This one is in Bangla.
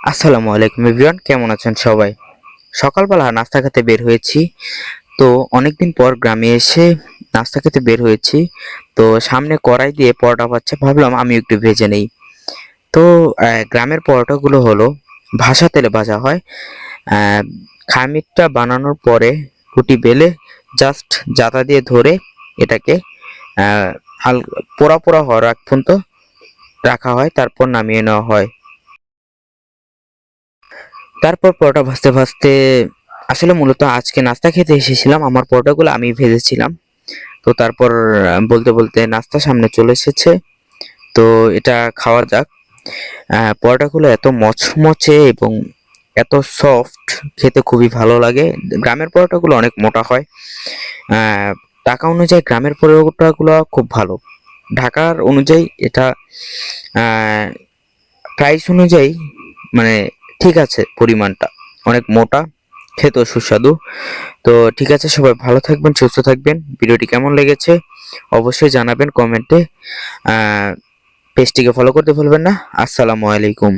আসসালামু আলাইকুম এভরিওয়ান, কেমন আছেন সবাই? সকালবেলা নাস্তা খেতে বের হয়েছি। তো অনেকদিন পর গ্রামে এসে নাস্তা খেতে বের হয়েছি। তো সামনে কড়াই দিয়ে পরোটা ভাজছে, ভাবলাম আমি একটু ভেজে নেই। তো গ্রামের পরোটাগুলো হলো ভাসা তেলে ভাজা হয়। আহ, খামিরটা বানানোর পরে রুটি বেলে জাস্ট জাতা দিয়ে ধরে এটাকে আহ, পোড়া পোড়া হওয়ার আগ পর্যন্ত রাখা হয়, তারপর নামিয়ে নেওয়া হয়। তারপর পরোটা ভাজতে ভাজতে আসলে মূলত আজকে নাস্তা খেতে এসেছিলাম, আমার পরোটাগুলো আমি ভেজেছিলাম। তো তারপর বলতে বলতে নাস্তা সামনে চলে এসেছে। তো এটা খাওয়া যাক। পরোটাগুলো এত মচমচে এবং এত সফট, খেতে খুবই ভালো লাগে। গ্রামের পরোটাগুলো অনেক মোটা হয়। আহ, টাকা অনুযায়ী গ্রামের পরোটাগুলো খুব ভালো। ঢাকার অনুযায়ী এটা প্রাইস অনুযায়ী মানে ঠিক আছে, পরিমাণটা অনেক মোটা, খেতেও সুস্বাদু। তো ঠিক আছে, সবাই ভালো থাকবেন, সুস্থ থাকবেন। ভিডিওটি কেমন লেগেছে অবশ্যই জানাবেন কমেন্টে। পেজটিকে ফলো করতে ভুলবেন না। আসসালামু আলাইকুম।